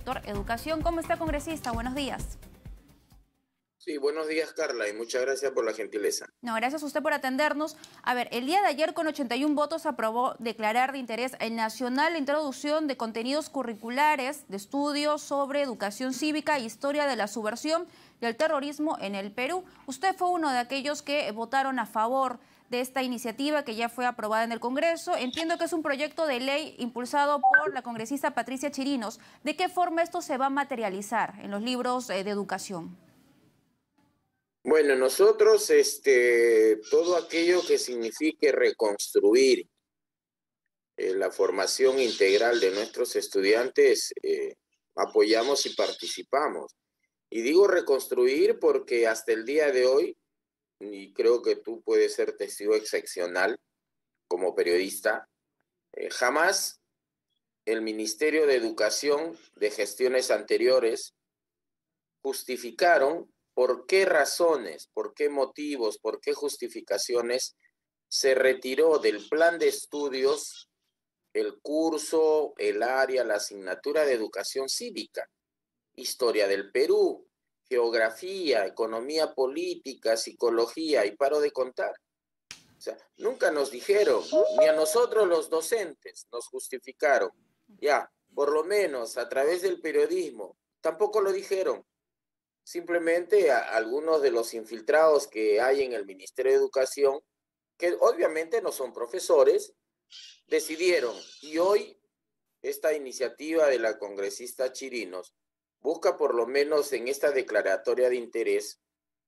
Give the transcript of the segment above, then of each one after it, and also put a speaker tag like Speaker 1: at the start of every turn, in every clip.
Speaker 1: sector educación. ¿Cómo está, congresista? Buenos días.
Speaker 2: Sí, buenos días, Carla, y muchas gracias por la gentileza.
Speaker 1: No, gracias a usted por atendernos. A ver, el día de ayer con 81 votos aprobó declarar de interés nacional la introducción de contenidos curriculares de estudios sobre educación cívica e historia de la subversión y el terrorismo en el Perú. Usted fue uno de aquellos que votaron a favor de esta iniciativa que ya fue aprobada en el Congreso. Entiendo que es un proyecto de ley impulsado por la congresista Patricia Chirinos. ¿De qué forma esto se va a materializar en los libros de educación?
Speaker 2: Bueno, nosotros, todo aquello que signifique reconstruir la formación integral de nuestros estudiantes, apoyamos y participamos. Y digo reconstruir porque hasta el día de hoy, y creo que tú puedes ser testigo excepcional como periodista, jamás el Ministerio de Educación de gestiones anteriores justificaron por qué razones, por qué motivos, por qué justificaciones se retiró del plan de estudios el curso, el área, la asignatura de educación cívica, historia del Perú, geografía, economía política, psicología, y paro de contar. O sea, nunca nos dijeron, ni a nosotros los docentes nos justificaron. Ya, por lo menos a través del periodismo, tampoco lo dijeron. Simplemente algunos de los infiltrados que hay en el Ministerio de Educación, que obviamente no son profesores, decidieron. Y hoy esta iniciativa de la congresista Chirinos busca, por lo menos en esta declaratoria de interés,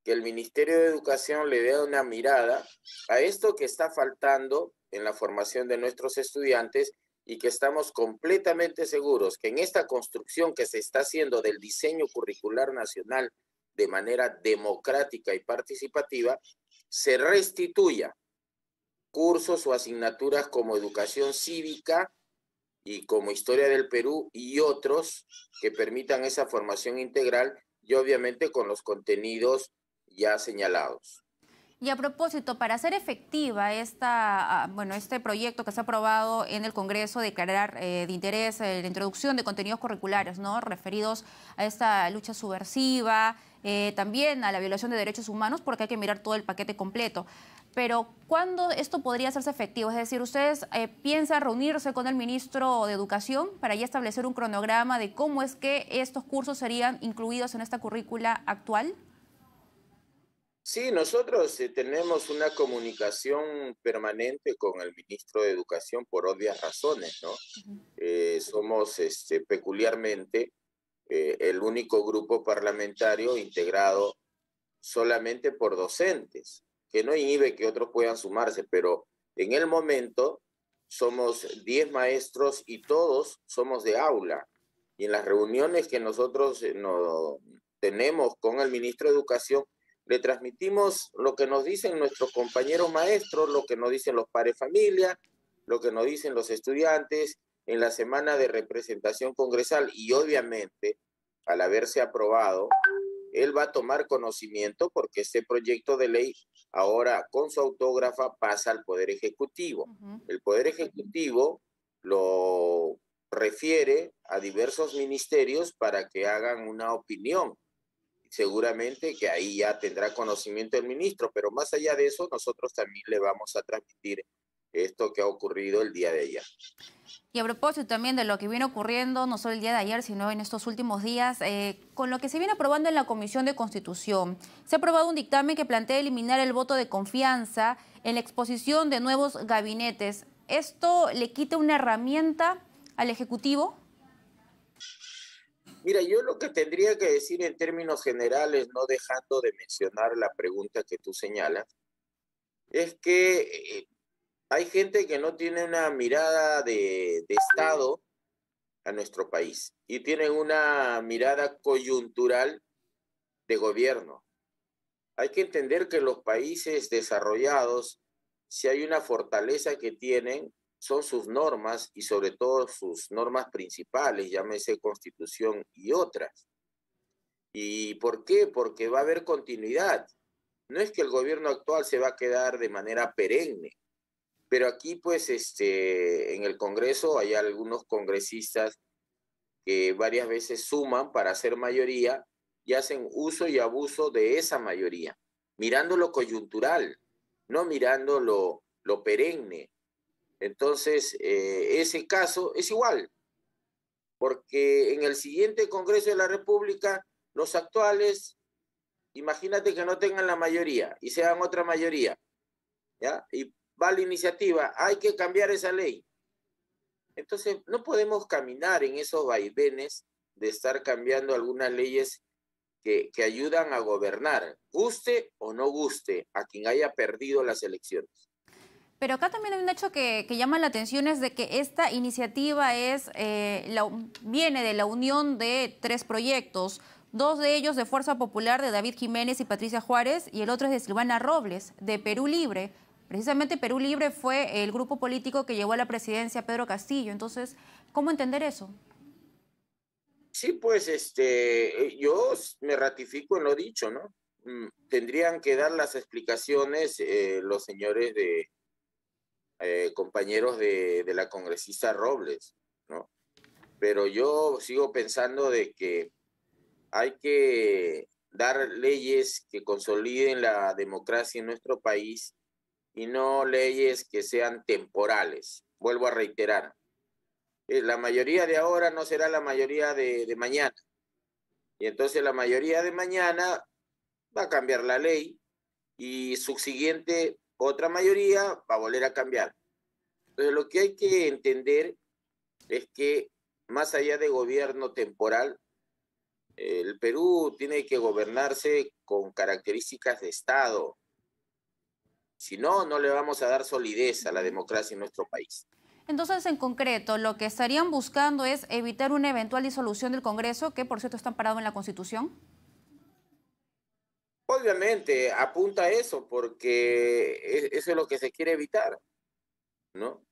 Speaker 2: que el Ministerio de Educación le dé una mirada a esto que está faltando en la formación de nuestros estudiantes, y que estamos completamente seguros que en esta construcción que se está haciendo del diseño curricular nacional de manera democrática y participativa, se restituya cursos o asignaturas como educación cívica y como historia del Perú y otros que permitan esa formación integral, y obviamente con los contenidos ya señalados.
Speaker 1: Y a propósito, para hacer efectiva este proyecto que se ha aprobado en el Congreso, declarar de interés la introducción de contenidos curriculares, ¿no?, referidos a esta lucha subversiva, también a la violación de derechos humanos, porque hay que mirar todo el paquete completo. Pero, ¿cuándo esto podría hacerse efectivo? Es decir, ¿ustedes piensan reunirse con el ministro de Educación para ya establecer un cronograma de cómo es que estos cursos serían incluidos en esta currícula actual?
Speaker 2: Sí, nosotros tenemos una comunicación permanente con el ministro de Educación por obvias razones, ¿no? Somos peculiarmente el único grupo parlamentario integrado solamente por docentes, que no inhibe que otros puedan sumarse, pero en el momento somos 10 maestros y todos somos de aula. Y en las reuniones que nosotros no, tenemos con el ministro de Educación, le transmitimos lo que nos dicen nuestros compañeros maestros, lo que nos dicen los padres de familia, lo que nos dicen los estudiantes en la semana de representación congresal, y obviamente, al haberse aprobado, él va a tomar conocimiento porque este proyecto de ley ahora con su autógrafa pasa al Poder Ejecutivo. El Poder Ejecutivo lo refiere a diversos ministerios para que hagan una opinión. Seguramente que ahí ya tendrá conocimiento el ministro, pero más allá de eso, nosotros también le vamos a transmitir esto que ha ocurrido el día de ayer.
Speaker 1: Y a propósito también de lo que viene ocurriendo, no solo el día de ayer, sino en estos últimos días, con lo que se viene aprobando en la Comisión de Constitución, se ha aprobado un dictamen que plantea eliminar el voto de confianza en la exposición de nuevos gabinetes. ¿Esto le quita una herramienta al Ejecutivo?
Speaker 2: Mira, yo lo que tendría que decir en términos generales, no dejando de mencionar la pregunta que tú señalas, es que hay gente que no tiene una mirada de Estado a nuestro país y tienen una mirada coyuntural de gobierno. Hay que entender que los países desarrollados, si hay una fortaleza que tienen, son sus normas, y sobre todo sus normas principales, llámese Constitución y otras. ¿Y por qué? Porque va a haber continuidad. No es que el gobierno actual se va a quedar de manera perenne, pero aquí pues en el Congreso hay algunos congresistas que varias veces suman para hacer mayoría y hacen uso y abuso de esa mayoría, mirando lo coyuntural, no mirando lo perenne. Entonces, ese caso es igual, porque en el siguiente Congreso de la República, los actuales, imagínate que no tengan la mayoría y sean otra mayoría, ¿ya? Y va la iniciativa, hay que cambiar esa ley. Entonces, no podemos caminar en esos vaivenes de estar cambiando algunas leyes que ayudan a gobernar, guste o no guste a quien haya perdido las elecciones.
Speaker 1: Pero acá también hay un hecho que llama la atención, es de que esta iniciativa viene de la unión de 3 proyectos, 2 de ellos de Fuerza Popular de David Jiménez y Patricia Juárez, y el otro es de Silvana Robles, de Perú Libre. Precisamente Perú Libre fue el grupo político que llevó a la presidencia a Pedro Castillo. Entonces, ¿cómo entender eso?
Speaker 2: Sí, pues yo me ratifico en lo dicho, ¿no? Tendrían que dar las explicaciones los señores compañeros de la congresista Robles, ¿no? Pero yo sigo pensando de que hay que dar leyes que consoliden la democracia en nuestro país y no leyes que sean temporales. Vuelvo a reiterar, la mayoría de ahora no será la mayoría de mañana. Y entonces la mayoría de mañana va a cambiar la ley y subsiguiente otra mayoría va a volver a cambiar. Entonces lo que hay que entender es que más allá de gobierno temporal, el Perú tiene que gobernarse con características de Estado. Si no, no le vamos a dar solidez a la democracia en nuestro país.
Speaker 1: Entonces, en concreto, lo que estarían buscando es evitar una eventual disolución del Congreso, que por cierto está amparado en la Constitución.
Speaker 2: Obviamente apunta a eso, porque eso es lo que se quiere evitar, ¿no?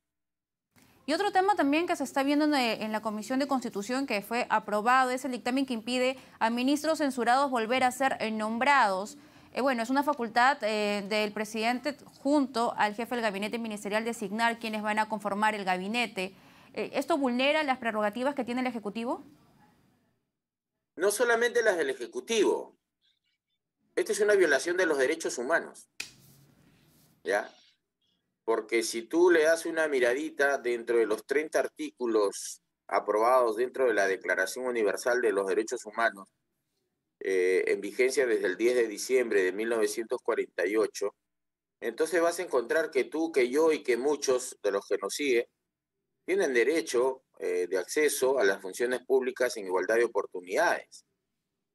Speaker 1: Y otro tema también que se está viendo en la Comisión de Constitución, que fue aprobado, es el dictamen que impide a ministros censurados volver a ser nombrados. Bueno, es una facultad del presidente junto al jefe del gabinete ministerial designar quienes van a conformar el gabinete. ¿Esto vulnera las prerrogativas que tiene el Ejecutivo?
Speaker 2: No solamente las del Ejecutivo. Esta es una violación de los derechos humanos, ¿ya? Porque si tú le das una miradita dentro de los 30 artículos aprobados dentro de la Declaración Universal de los Derechos Humanos, en vigencia desde el 10 de diciembre de 1948, entonces vas a encontrar que tú, que yo y que muchos de los que nos siguen tienen derecho de acceso a las funciones públicas en igualdad de oportunidades,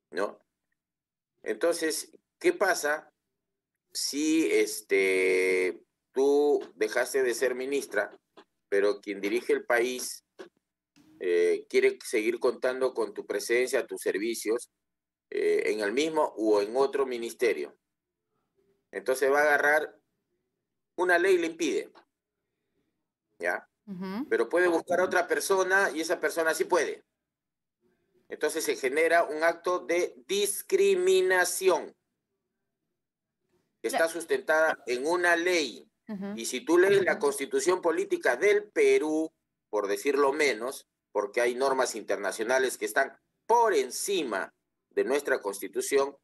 Speaker 2: ¿no? Entonces, ¿qué pasa si tú dejaste de ser ministra, pero quien dirige el país quiere seguir contando con tu presencia, tus servicios, en el mismo o en otro ministerio? Entonces va a agarrar, una ley le impide, ¿ya? Pero puede buscar a otra persona y esa persona sí puede. Entonces se genera un acto de discriminación que está sustentada en una ley. Y si tú lees la Constitución Política del Perú, por decirlo menos, porque hay normas internacionales que están por encima de nuestra Constitución,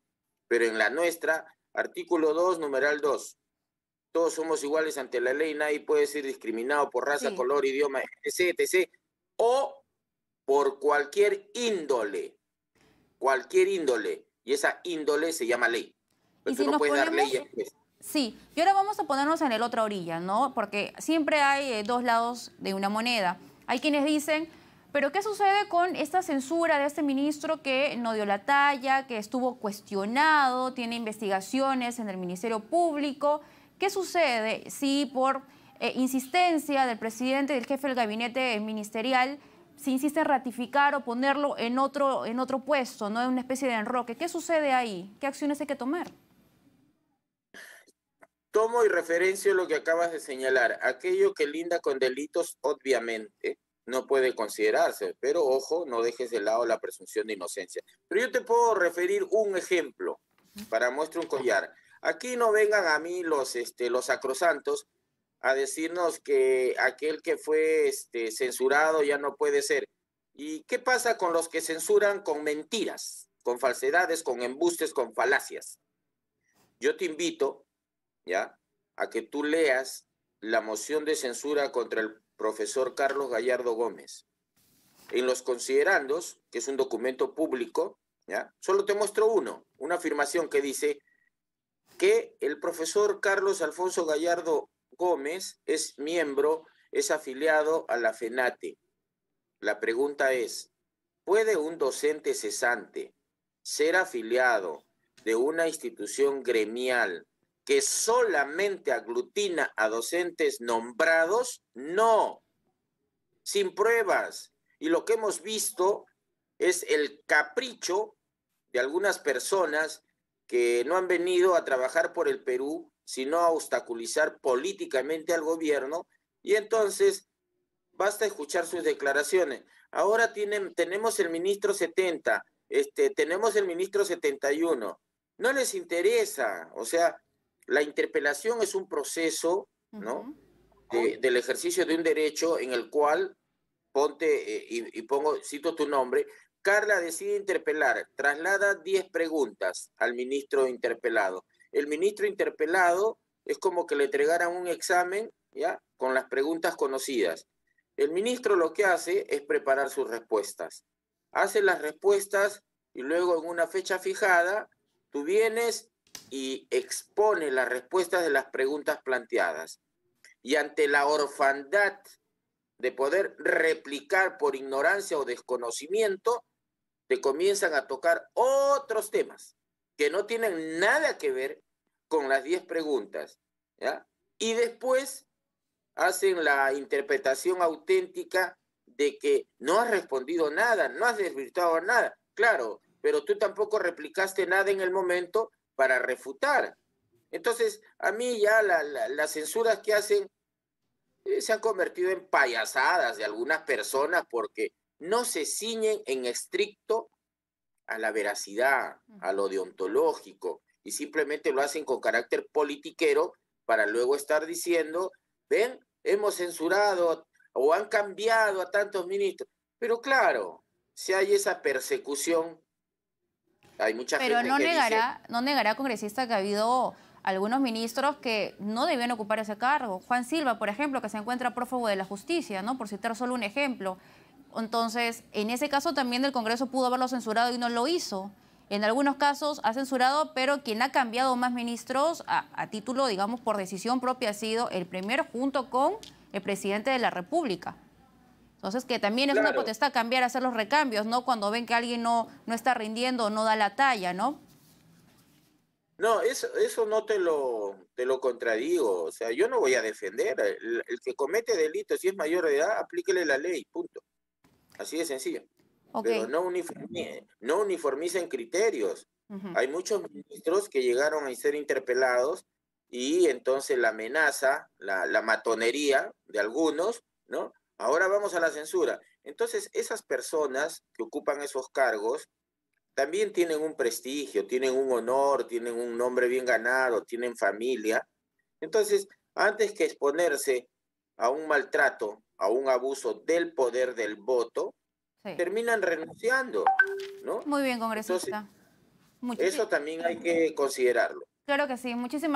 Speaker 2: pero en la nuestra, artículo 2, numeral 2, todos somos iguales ante la ley, nadie puede ser discriminado por raza,
Speaker 1: Sí.
Speaker 2: color, idioma, etc., etc., o por cualquier índole, y esa índole se llama ley.
Speaker 1: Y
Speaker 2: Pero tú
Speaker 1: si
Speaker 2: no
Speaker 1: nos
Speaker 2: puedes dar
Speaker 1: ponemos...
Speaker 2: leyes, pues.
Speaker 1: Sí, y ahora vamos a ponernos en la otra orilla, ¿no? Porque siempre hay dos lados de una moneda. Hay quienes dicen, pero ¿qué sucede con esta censura de este ministro que no dio la talla, que estuvo cuestionado, tiene investigaciones en el Ministerio Público? ¿Qué sucede si por insistencia del presidente y del jefe del gabinete ministerial se insiste en ratificar o ponerlo en otro puesto, ¿no? En una especie de enroque? ¿Qué sucede ahí? ¿Qué acciones hay que tomar?
Speaker 2: Tomo y referencio lo que acabas de señalar. Aquello que linda con delitos, obviamente, no puede considerarse, pero ojo, no dejes de lado la presunción de inocencia. Pero yo te puedo referir un ejemplo para muestra un collar. Aquí no vengan a mí los sacrosantos a decirnos que aquel que fue censurado ya no puede ser. ¿Y qué pasa con los que censuran con mentiras, con falsedades, con embustes, con falacias? Yo te invito, ¿ya?, a que tú leas la moción de censura contra el profesor Carlos Gallardo Gómez. En los considerandos, que es un documento público, ¿ya?, solo te muestro una afirmación que dice que el profesor Carlos Alfonso Gallardo Gómez es miembro, es afiliado a la FENATE. La pregunta es, ¿puede un docente cesante ser afiliado de una institución gremial que solamente aglutina a docentes nombrados? No, sin pruebas. Y lo que hemos visto es el capricho de algunas personas que no han venido a trabajar por el Perú, sino a obstaculizar políticamente al gobierno, y entonces basta escuchar sus declaraciones. Ahora tenemos el ministro 70, tenemos el ministro 71. No les interesa, o sea, la interpelación es un proceso, ¿no?, del ejercicio de un derecho en el cual, cito tu nombre, Carla decide interpelar, traslada 10 preguntas al ministro interpelado. El ministro interpelado es como que le entregaran un examen, ¿ya?, con las preguntas conocidas. El ministro lo que hace es preparar sus respuestas. Hace las respuestas y luego en una fecha fijada tú vienes y expones las respuestas de las preguntas planteadas. Y ante la orfandad de poder replicar por ignorancia o desconocimiento, te comienzan a tocar otros temas que no tienen nada que ver con las 10 preguntas, ¿ya? Y después hacen la interpretación auténtica de que no has respondido nada, no has desvirtuado nada. Claro, pero tú tampoco replicaste nada en el momento para refutar. Entonces, a mí ya las censuras que hacen se han convertido en payasadas de algunas personas porque no se ciñen en estricto a la veracidad, a lo deontológico, y simplemente lo hacen con carácter politiquero para luego estar diciendo, ven, hemos censurado o han cambiado a tantos ministros. Pero claro, si hay esa persecución, hay mucha
Speaker 1: Pero
Speaker 2: gente que dice,
Speaker 1: no negará, congresista, que ha habido algunos ministros que no debían ocupar ese cargo. Juan Silva, por ejemplo, que se encuentra prófugo de la justicia, ¿no?, por citar solo un ejemplo. Entonces, en ese caso también el Congreso pudo haberlo censurado y no lo hizo. En algunos casos ha censurado, pero quien ha cambiado más ministros a título, digamos, por decisión propia ha sido el primero junto con el presidente de la República. Entonces, que también es una
Speaker 2: claro,
Speaker 1: potestad cambiar, hacer los recambios, ¿no?, cuando ven que alguien no está rindiendo o no da la talla, ¿no?
Speaker 2: no, eso no te lo contradigo. O sea, yo no voy a defender. El que comete delitos, si es mayor de edad, aplíquele la ley, punto. Así de sencillo.
Speaker 1: Ok.
Speaker 2: Pero no uniformicen criterios.
Speaker 1: Ujú.
Speaker 2: Hay muchos ministros que llegaron a ser interpelados y entonces la amenaza, la matonería de algunos, ¿no? Ahora vamos a la censura. Entonces, esas personas que ocupan esos cargos también tienen un prestigio, tienen un honor, tienen un nombre bien ganado, tienen familia. Entonces, antes que exponerse a un maltrato, a un abuso del poder del voto,
Speaker 1: Sí.
Speaker 2: terminan renunciando, ¿no?
Speaker 1: Muy bien,
Speaker 2: Entonces,
Speaker 1: congresista.
Speaker 2: eso también hay que considerarlo.
Speaker 1: Claro que sí. Muchísimas